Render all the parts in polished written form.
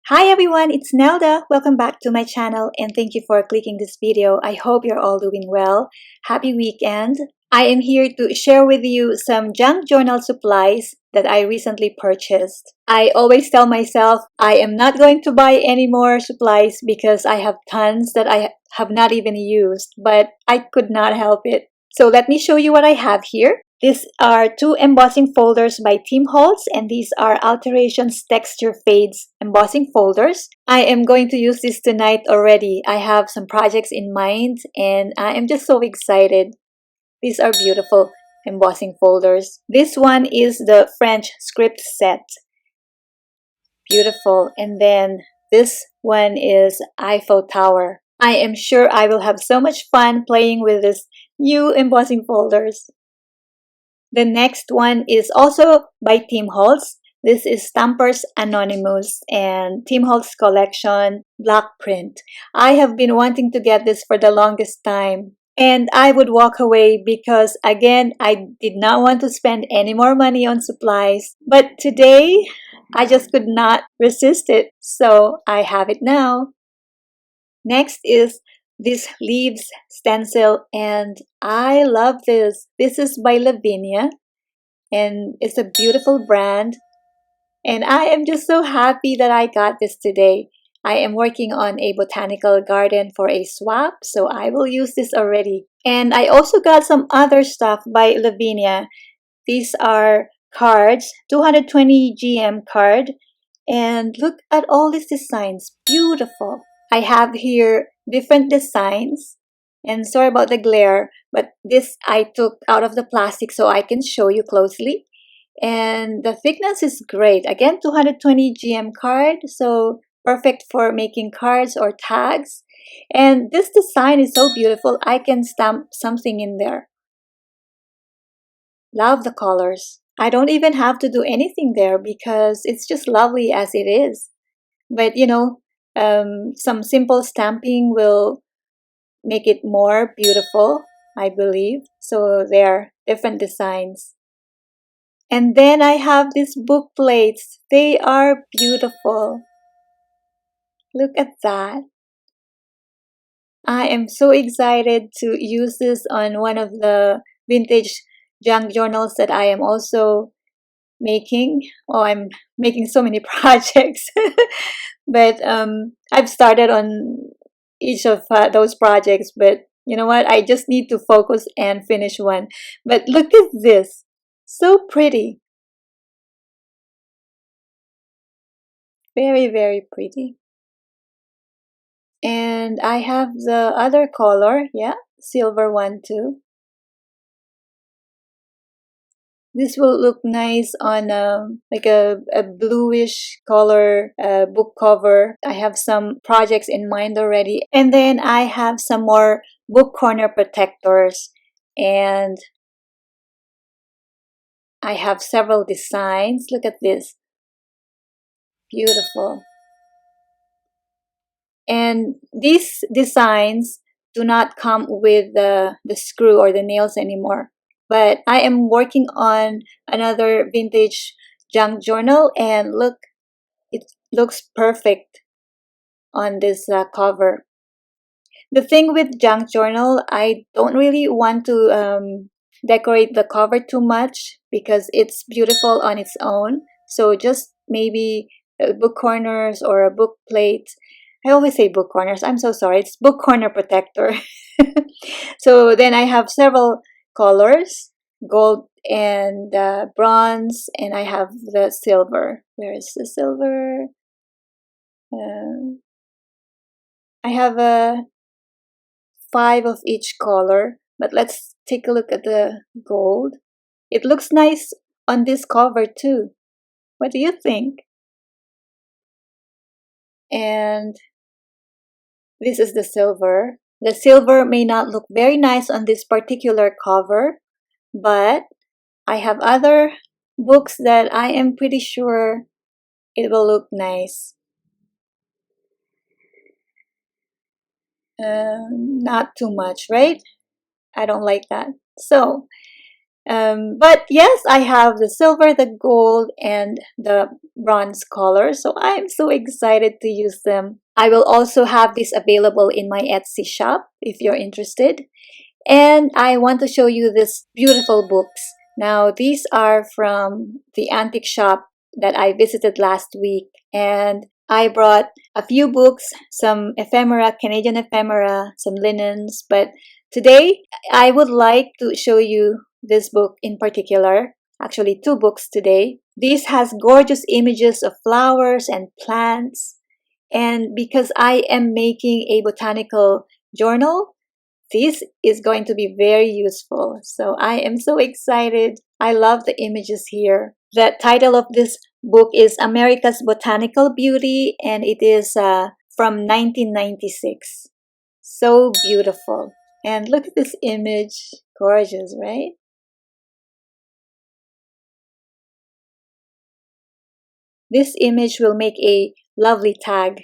Hi everyone, it's Nelda. Welcome back to my channel and thank you for clicking this video. I hope you're all doing well. Happy weekend. I am here to share with you some junk journal supplies that I recently purchased. I always tell myself I am not going to buy any more supplies because I have tons that I have not even used, but I could not help it. So let me show you what I have here. These are two embossing folders by Team Holtz, and these are Alterations Texture Fades embossing folders. I am going to use this tonight already. I have some projects in mind and I am just so excited. These are beautiful embossing folders. This one is the French script set. Beautiful. And then this one is Eiffel Tower. I am sure I will have so much fun playing with this new embossing folders. The next one is also by Team Holtz. This is Stampers Anonymous and Team Holtz collection Blockprint. I have been wanting to get this for the longest time. And I would walk away because, again, I did not want to spend any more money on supplies. But today, I just could not resist it. So I have it now. Next is this Leaves stencil, and I love this. This is by Lavinia, and it's a beautiful brand. And I am just so happy that I got this today. I am working on a botanical garden for a swap, so I will use this already. And I also got some other stuff by Lavinia. These are cards, 220 GM card. And look at all these designs, beautiful. I have here different designs, and sorry about the glare, but this I took out of the plastic so I can show you closely. And the thickness is great. Again, 220 GM card, so perfect for making cards or tags. And this design is so beautiful, I can stamp something in there. Love the colors. I don't even have to do anything there because it's just lovely as it is. But you know, some simple stamping will make it more beautiful, I believe. So there are different designs. And then I have these book plates. They are beautiful. Look at that. I am so excited to use this on one of the vintage junk journals that I am also making. Oh, I'm making so many projects. But I've started on each of those projects, but you know what? I just need to focus and finish one. But look at this. So pretty. Very, very pretty. And I have the other color, yeah, silver one too. This will look nice on like a bluish color book cover. I have some projects in mind already. And then I have some more book corner protectors. And I have several designs. Look at this. Beautiful. And these designs do not come with the screw or the nails anymore. But I am working on another vintage junk journal, and look, it looks perfect on this cover. The thing with junk journal, I don't really want to decorate the cover too much because it's beautiful on its own. So just maybe book corners or a book plate. I always say book corners. I'm so sorry. It's book corner protector. So then I have several colors, gold and bronze, and I have the silver. Where is the silver? I have 5 of each color, but let's take a look at the gold. It looks nice on this cover too. What do you think? And this is the silver. The silver may not look very nice on this particular cover, but I have other books that I am pretty sure it will look nice. Not too much, right? I don't like that. So But yes, I have the silver, the gold, and the bronze color, so I'm so excited to use them. I will also have this available in my Etsy shop if you're interested. And I want to show you these beautiful books. Now, these are from the antique shop that I visited last week, and I brought a few books, some ephemera, Canadian ephemera, some linens, but today I would like to show you this book in particular. Actually, two books today. This has gorgeous images of flowers and plants, and because I am making a botanical journal, this is going to be very useful. So I am so excited. I love the images here. The title of this book is America's Botanical Beauty, and it is from 1996. So beautiful. And look at this image. Gorgeous, right? This image will make a lovely tag.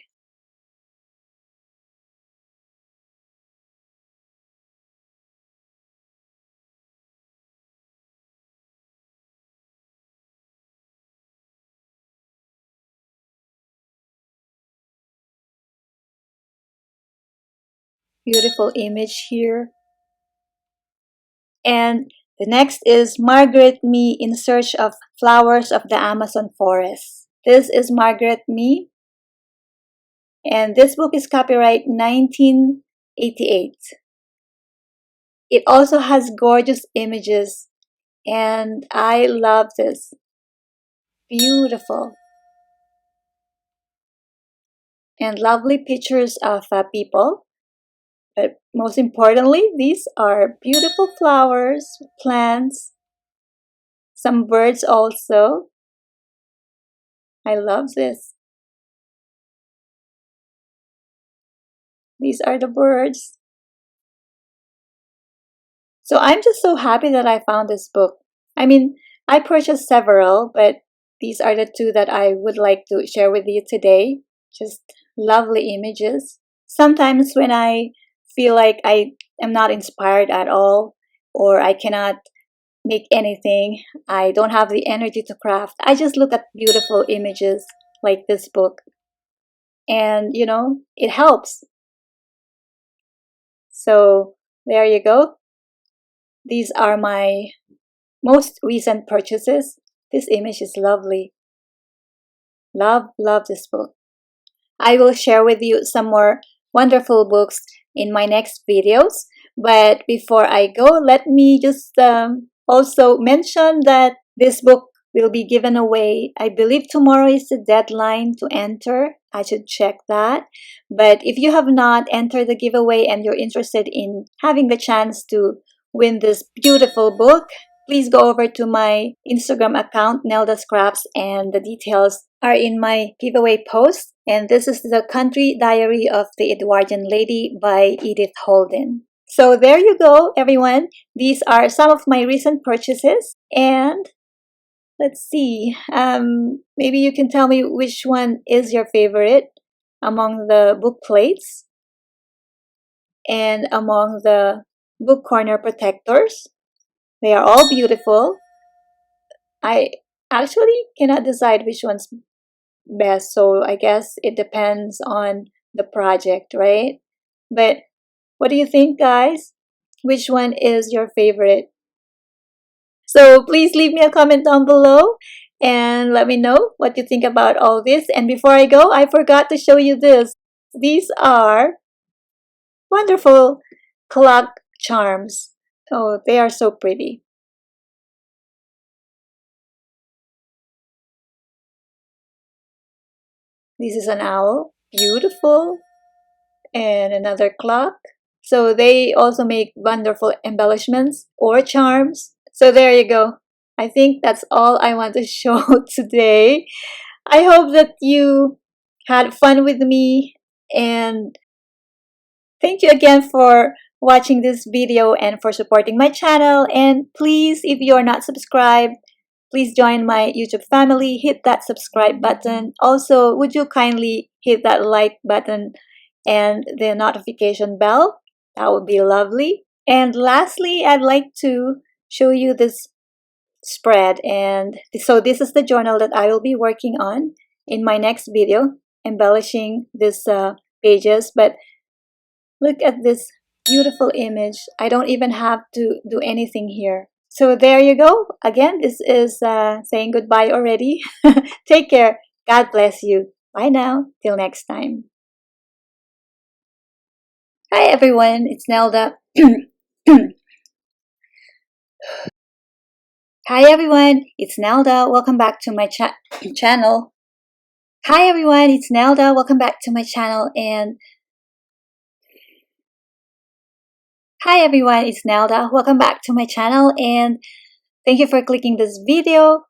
Beautiful image here. And the next is Margaret Me in Search of Flowers of the Amazon Forest. This is Margaret Me, and this book is copyright 1988. It also has gorgeous images, and I love this. Beautiful. And lovely pictures of people. But most importantly, these are beautiful flowers, plants, some birds also. I love this. These are the birds. So I'm just so happy that I found this book. I mean, I purchased several, but these are the two that I would like to share with you today. Just lovely images. Sometimes when I feel like I am not inspired at all, or I cannot make anything, I don't have the energy to craft, I just look at beautiful images like this book. And, you know, it helps. So there you go. These are my most recent purchases. This image is lovely. Love, love this book. I will share with you some more wonderful books in my next videos. But before I go, let me just also mention that this book will be given away. I believe tomorrow is the deadline to enter. I should check that. But if you have not entered the giveaway and you're interested in having the chance to win this beautiful book, please go over to my Instagram account, Nelda Scraps, and the details are in my giveaway post. And this is The Country Diary of the Edwardian Lady by Edith Holden. So there you go, everyone. These are some of my recent purchases. And let's see, maybe you can tell me which one is your favorite among the book plates and among the book corner protectors. They are all beautiful. I actually cannot decide which one's best, so I guess it depends on the project, right? But what do you think, guys? Which one is your favorite? So please leave me a comment down below and let me know what you think about all this. And before I go, I forgot to show you this. These are wonderful clock charms. Oh, they are so pretty. This is an owl. Beautiful. And another clock. So they also make wonderful embellishments or charms. So there you go. I think that's all I want to show today. I hope that you had fun with me, and thank you again for watching this video and for supporting my channel. And please, if you are not subscribed, please join my YouTube family. Hit that subscribe button. Also, would you kindly hit that like button and the notification bell? That would be lovely. And lastly, I'd like to show you this spread. And so this is the journal that I will be working on in my next video, embellishing these pages. But look at this beautiful image. I don't even have to do anything here. So there you go. Again, this is saying goodbye already. Take care. God bless you. Bye now. Till next time. Hi everyone, it's Nelda. Hi everyone, it's Nelda. Welcome back to my channel. Hi everyone, it's Nelda. Welcome back to my channel. And hi everyone, it's Nelda. Welcome back to my channel. And thank you for clicking this video.